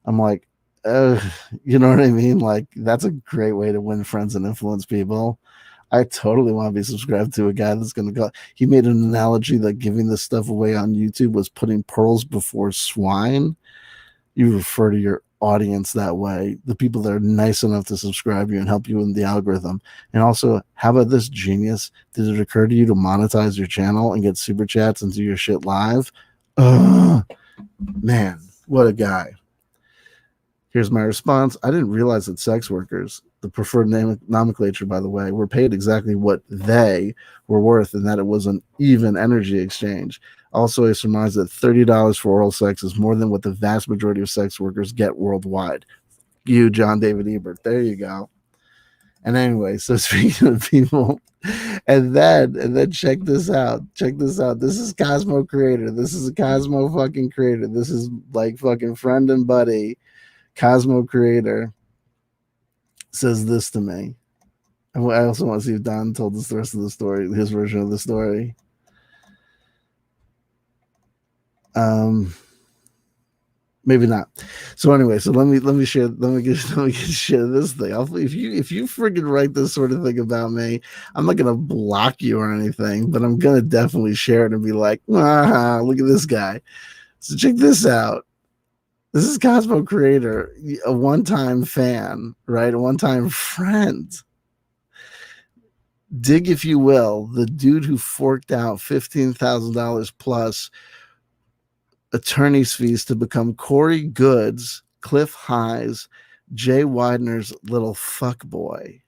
I'm like, you know what I mean? Like, that's a great way to win friends and influence people. I totally want to be subscribed to a guy that's going to go. He made an analogy that giving this stuff away on YouTube was putting pearls before swine. You refer to your audience that way, the people that are nice enough to subscribe you and help you in the algorithm. And also, how about this, genius? Did it occur to you to monetize your channel and get super chats and do your shit live? Man, what a guy. Here's my response. I didn't realize that sex workers, the preferred nomenclature, by the way, were paid exactly what they were worth and that it was an even energy exchange. Also, I surmise that $30 for oral sex is more than what the vast majority of sex workers get worldwide. You, John David Ebert. There you go. And anyway, so speaking of people, and then check this out. Check this out. This is Cosmo Creator. This is a Cosmo fucking creator. This is like fucking friend and buddy. Cosmo Creator says this to me. I also want to see if Don told us the rest of the story, his version of the story. Maybe not. So anyway, so let me share this thing. If you freaking write this sort of thing about me, I'm not gonna block you or anything, but I'm gonna definitely share it and be like, look at this guy. So check this out. This is Cosmo Creator, a one-time fan, right? A one-time friend. Dig, if you will, the dude who forked out $15,000 plus attorney's fees to become Corey Good's, Cliff High's, Jay Widener's little fuck boy.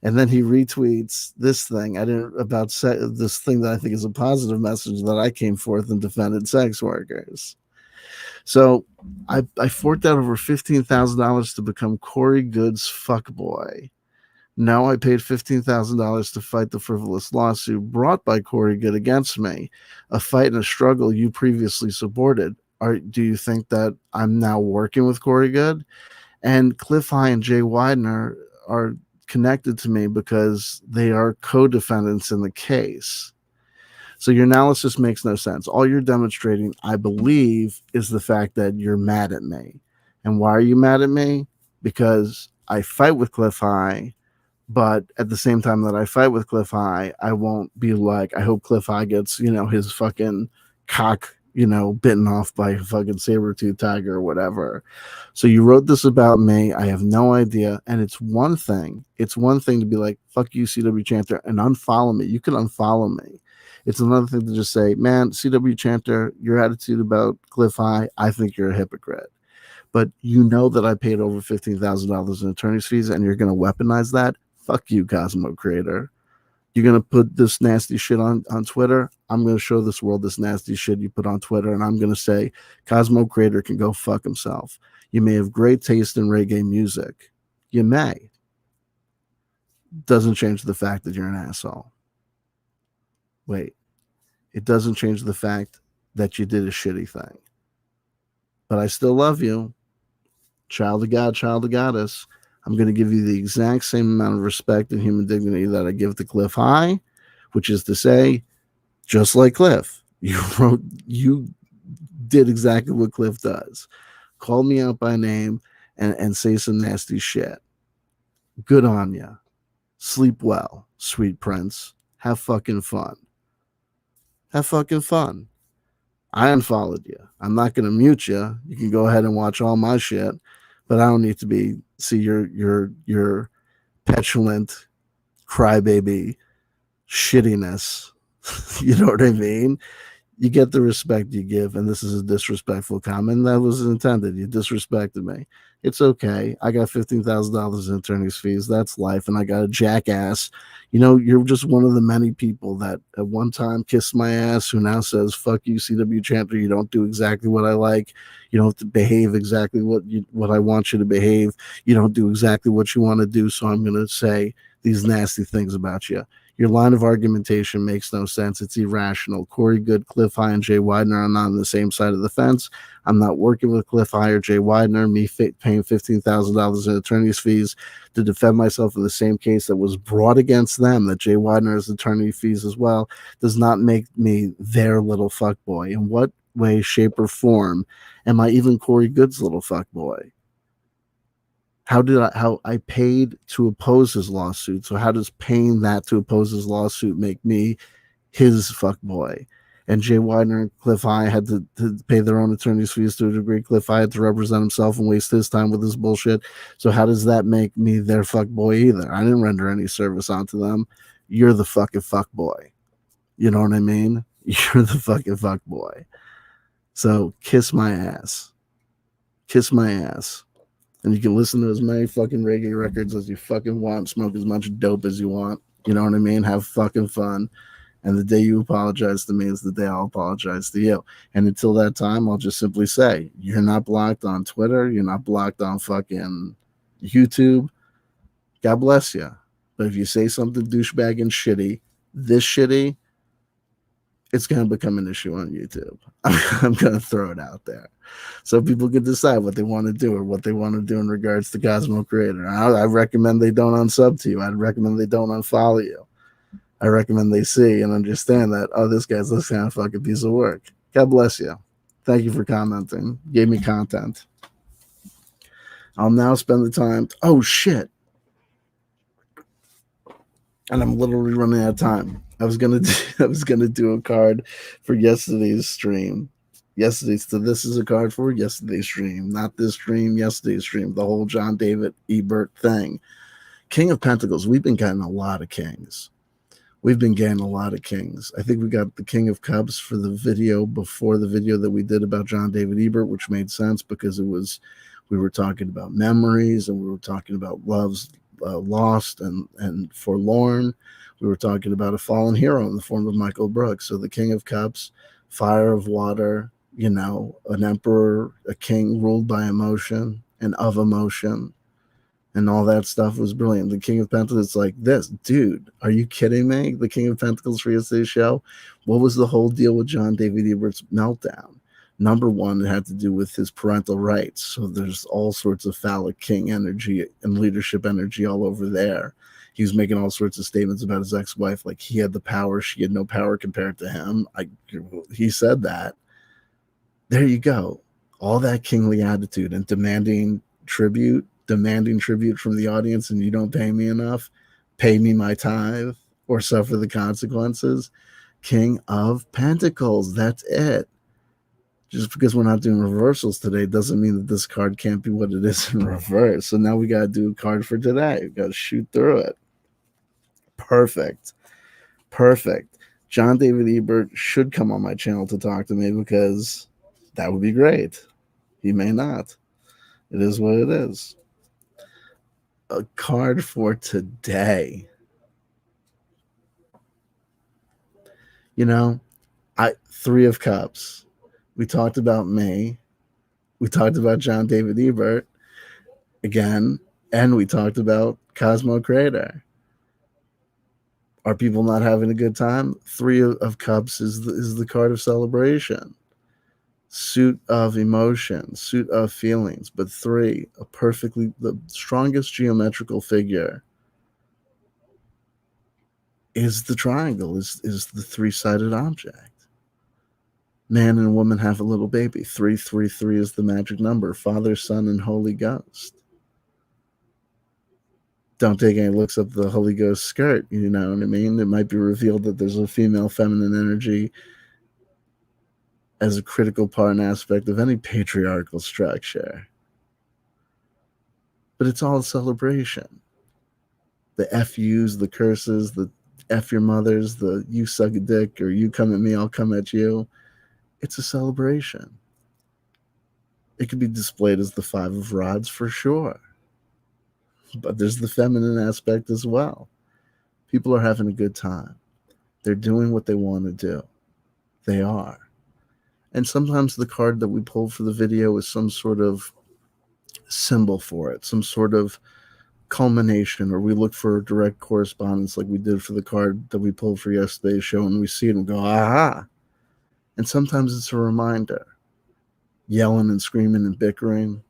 And then he retweets this thing this thing that I think is a positive message that I came forth and defended sex workers. So I forked out over $15,000 to become Corey Good's fuck boy. Now I paid $15,000 to fight the frivolous lawsuit brought by Corey Good against me, a fight and a struggle you previously supported. Do you think that I'm now working with Corey Good? And Cliff High and Jay Widener are connected to me because they are co-defendants in the case. So your analysis makes no sense. All you're demonstrating, I believe, is the fact that you're mad at me. And why are you mad at me? Because I fight with Cliff High, but at the same time that I fight with Cliff High, I won't be like, I hope Cliff High gets, his fucking cock, bitten off by a fucking saber-tooth tiger or whatever. So you wrote this about me. I have no idea. And it's one thing to be like, fuck you, CW Chanter, and unfollow me. You can unfollow me. It's another thing to just say, man, CW Chanter, your attitude about Cliff High, I think you're a hypocrite. But you know that I paid over $15,000 in attorney's fees and you're going to weaponize that? Fuck you, Cosmo Creator. You're going to put this nasty shit on Twitter? I'm going to show this world this nasty shit you put on Twitter, and I'm going to say Cosmo Creator can go fuck himself. You may have great taste in reggae music. You may. Doesn't change the fact that you're an asshole. Wait. It doesn't change the fact that you did a shitty thing. But I still love you. Child of God, child of Goddess. I'm going to give you the exact same amount of respect and human dignity that I give to Cliff High, which is to say, just like Cliff, you did exactly what Cliff does. Call me out by name and say some nasty shit. Good on you. Sleep well, sweet prince. Have fucking fun. Have fucking fun. I unfollowed you. I'm not going to mute you. You can go ahead and watch all my shit, but I don't need to see your petulant crybaby shittiness. You know what I mean? You get the respect you give, and this is a disrespectful comment. That was intended. You disrespected me. It's okay. I got $15,000 in attorney's fees. That's life, and I got a jackass. You're just one of the many people that at one time kissed my ass, who now says, fuck you, CW Chanter. You don't do exactly what I like. You don't have to behave exactly what I want you to behave. You don't do exactly what you want to do, so I'm going to say these nasty things about you. Your line of argumentation makes no sense. It's irrational. Corey Good, Cliff High, and Jay Widener are not on the same side of the fence. I'm not working with Cliff High or Jay Widener. Me paying $15,000 in attorney's fees to defend myself in the same case that was brought against them, that Jay Widener has attorney fees as well, does not make me their little fuckboy. In what way, shape, or form am I even Corey Good's little fuckboy? How I paid to oppose his lawsuit. So how does paying that to oppose his lawsuit make me his fuckboy? And Jay Widener and Cliff High had to pay their own attorney's fees to a degree. Cliff High had to represent himself and waste his time with this bullshit. So how does that make me their fuckboy either? I didn't render any service onto them. You're the fucking fuckboy. You know what I mean? You're the fucking fuckboy. So kiss my ass. kiss my ass. And you can listen to as many fucking reggae records as you fucking want, smoke as much dope as you want. You know what I mean? Have fucking fun. And the day you apologize to me is the day I'll apologize to you. And until that time, I'll just simply say, you're not blocked on Twitter. You're not blocked on fucking YouTube. God bless you. But if you say something douchebag and shitty, this shitty, it's going to become an issue on YouTube. I'm going to throw it out there. So people can decide what they want to do or what they want to do in regards to Cosmo Creator. I recommend they don't unsub to you. I'd recommend they don't unfollow you. I recommend they see and understand that, oh, this guy's this kind of fucking piece of work. God bless you. Thank you for commenting. Gave me content. I'll now spend the time. Oh, shit. And I'm literally running out of time. I was gonna do a card for yesterday's stream. This is a card for yesterday's stream, not this stream, yesterday's stream, the whole John David Ebert thing. King of Pentacles, we've been getting a lot of kings. I think we got the King of Cups for the video before the video that we did about John David Ebert, which made sense because we were talking about memories and we were talking about loves lost and forlorn. We were talking about a fallen hero in the form of Michael Brooks. So the King of Cups, fire of water, an emperor, a king ruled by emotion and of emotion, and all that stuff was brilliant. The King of Pentacles, it's like this, dude, are you kidding me? The King of Pentacles for yesterday's show. What was the whole deal with John David Ebert's meltdown? Number one, it had to do with his parental rights. So there's all sorts of phallic king energy and leadership energy all over there. He was making all sorts of statements about his ex-wife, like he had the power, she had no power compared to him. He said that. There you go. All that kingly attitude and demanding tribute from the audience, and you don't pay me enough, pay me my tithe or suffer the consequences. King of Pentacles, that's it. Just because we're not doing reversals today doesn't mean that this card can't be what it is in reverse. So now we got to do a card for today. We got to shoot through it. Perfect. John David Ebert should come on my channel to talk to me because that would be great. He may not. It is what it is. A card for today. Three of Cups. We talked about me. We talked about John David Ebert again, and we talked about Cosmo Creator. Are people not having a good time? Three of Cups is the card of celebration. Suit of emotion, suit of feelings, but three, the strongest geometrical figure is the triangle, is the three-sided object. Man and woman have a little baby. 333 is the magic number. Father, Son, and Holy Ghost. Don't take any looks up the Holy Ghost skirt. You know what I mean? It might be revealed that there's a female feminine energy as a critical part and aspect of any patriarchal structure. But it's all a celebration. The FUs, the curses, the F your mothers, the you suck a dick, or you come at me, I'll come at you. It's a celebration. It could be displayed as the Five of Rods for sure. But there's the feminine aspect as well. People are having a good time. They're doing what they want to do. They are. And sometimes the card that we pull for the video is some sort of symbol for it, some sort of culmination, or we look for direct correspondence like we did for the card that we pulled for yesterday's show, and we see it and go, aha. And sometimes it's a reminder. Yelling and screaming and bickering,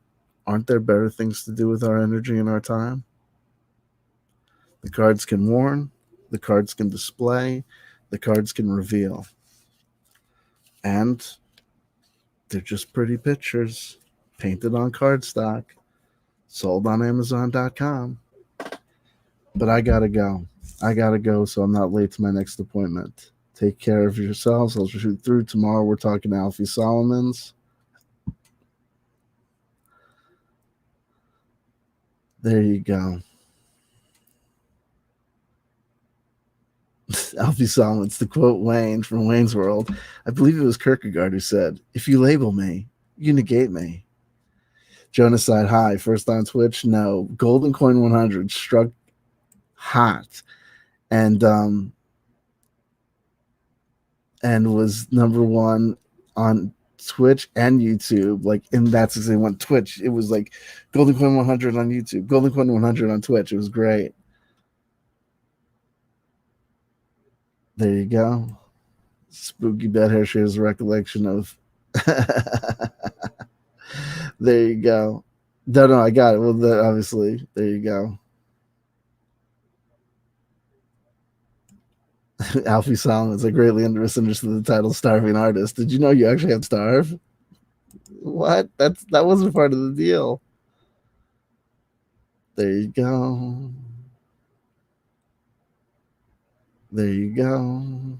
aren't there better things to do with our energy and our time? The cards can warn, the cards can display, the cards can reveal. And they're just pretty pictures painted on cardstock, sold on Amazon.com. But I gotta go so I'm not late to my next appointment. Take care of yourselves. I'll shoot through. Tomorrow we're talking to Alfie Solomons. There you go. Alfie Solomons, to quote Wayne from Wayne's World, I believe it was Kierkegaard who said, if you label me, you negate me. Genocide High, first on Twitch. No, Golden Coin 100 struck hot, and was number one on Twitch and YouTube. Like, and that's because they went Twitch. It was like Golden Coin 100 on YouTube, Golden Coin 100 on Twitch. It was great. There you go. Spooky Bad Hair shares a recollection of. There you go. No, I got it. Well, obviously, there you go. Alfie Solomons, I greatly misunderstood the title "Starving Artist." Did you know you actually have to starve? What? That wasn't part of the deal. There you go. There you go.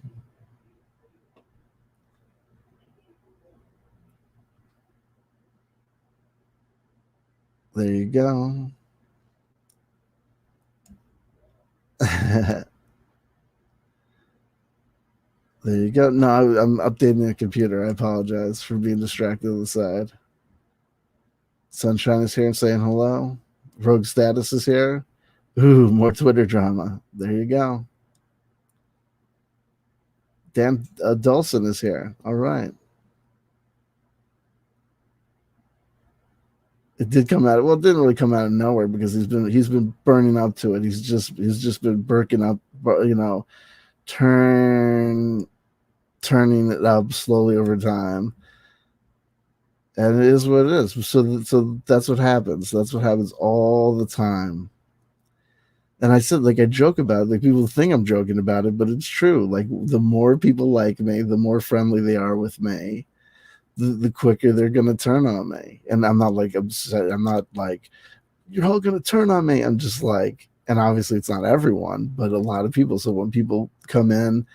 There you go. There you go. No, I'm updating the computer. I apologize for being distracted on the side. Sunshine is here and saying hello. Rogue Status is here. Ooh, more Twitter drama. There you go. Dan Dulcin is here. All right. It did come out. Well, it didn't really come out of nowhere because he's been burning up to it. He's just been burking up. You know, turning it up slowly over time. And it is what it is. So that's what happens. That's what happens all the time. And I said, like, I joke about it. Like, people think I'm joking about it, but it's true. Like, the more people like me, the more friendly they are with me, the quicker they're gonna turn on me. And I'm not like upset. I'm not like, you're all gonna turn on me. I'm just like, and obviously it's not everyone, but a lot of people. So when people come in,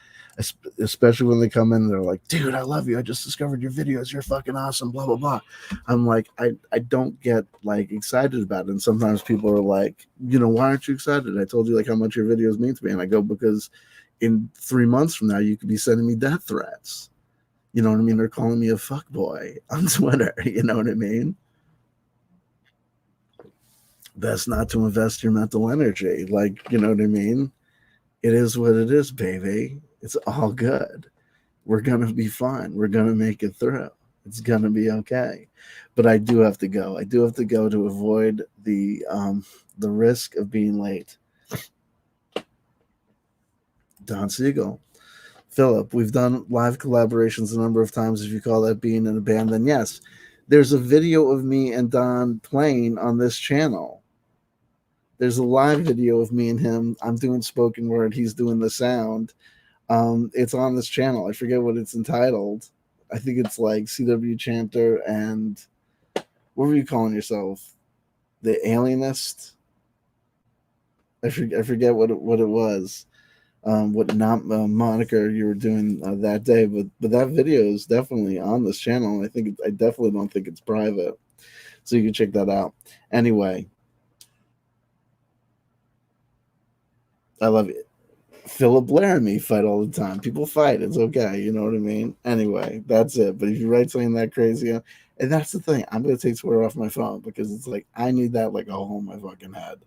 especially when they come in, they're like, dude, I love you. I just discovered your videos. You're fucking awesome. Blah, blah, blah. I'm like, I don't get like excited about it. And sometimes people are like, you know, why aren't you excited? I told you like how much your videos mean to me. And I go, because in 3 months from now, you could be sending me death threats. You know what I mean? They're calling me a fuck boy on Twitter. You know what I mean? Best not to invest your mental energy. Like, you know what I mean? It is what it is, baby. It's all good. We're going to be fine. We're going to make it through. It's going to be okay. But I do have to go. I do have to go to avoid the risk of being late. Don Siegel. Philip, we've done live collaborations a number of times. If you call that being in a band, then yes. There's a video of me and Don playing on this channel. There's a live video of me and him. I'm doing spoken word. He's doing the sound. It's on this channel. I forget what it's entitled. I think it's like CW Chanter and what were you calling yourself? The Alienist? I forget what it was. What moniker you were doing that day, but that video is definitely on this channel. I definitely don't think it's private, so you can check that out. Anyway, I love it. Philip Blair and me fight all the time. People fight. It's okay. You know what I mean? Anyway, that's it. But if you write something that crazy, and that's the thing, I'm going to take Twitter off my phone because it's like, I need that like a hole in my fucking head.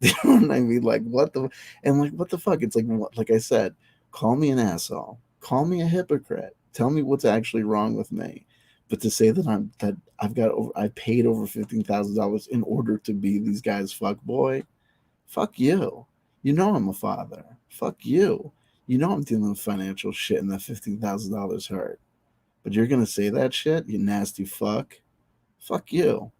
You know what I mean? Like, what the fuck? It's like, like I said, call me an asshole. Call me a hypocrite. Tell me what's actually wrong with me. But to say that I paid over $15,000 in order to be these guys fuck boy, fuck you. You know I'm a father. Fuck you. You know I'm dealing with financial shit and that $15,000 hurt. But you're going to say that shit, you nasty fuck? Fuck you.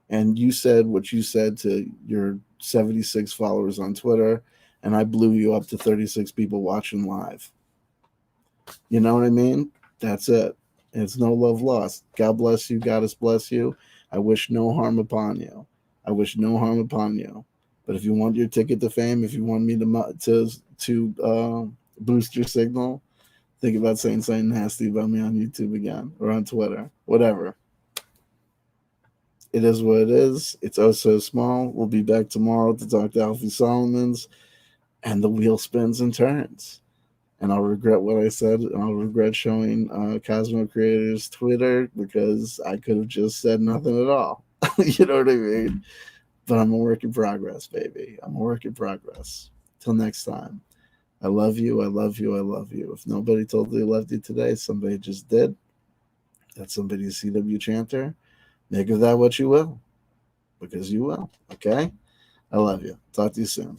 And you said what you said to your 76 followers on Twitter, and I blew you up to 36 people watching live. You know what I mean? That's it. It's no love lost. God bless you. Goddess bless you. I wish no harm upon you. I wish no harm upon you. But if you want your ticket to fame, if you want me to boost your signal, think about saying something nasty about me on YouTube again or on Twitter, whatever. It is what it is. It's oh so small. We'll be back tomorrow to talk to Alfie Solomons, and the wheel spins and turns. And I'll regret what I said, and I'll regret showing Cosmo Creators Twitter because I could have just said nothing at all. You know what I mean? But I'm a work in progress, baby. I'm a work in progress. Till next time. I love you. I love you. I love you. If nobody told you they loved you today, somebody just did. That's somebody's CW chanter. Make of that what you will, because you will. Okay? I love you. Talk to you soon.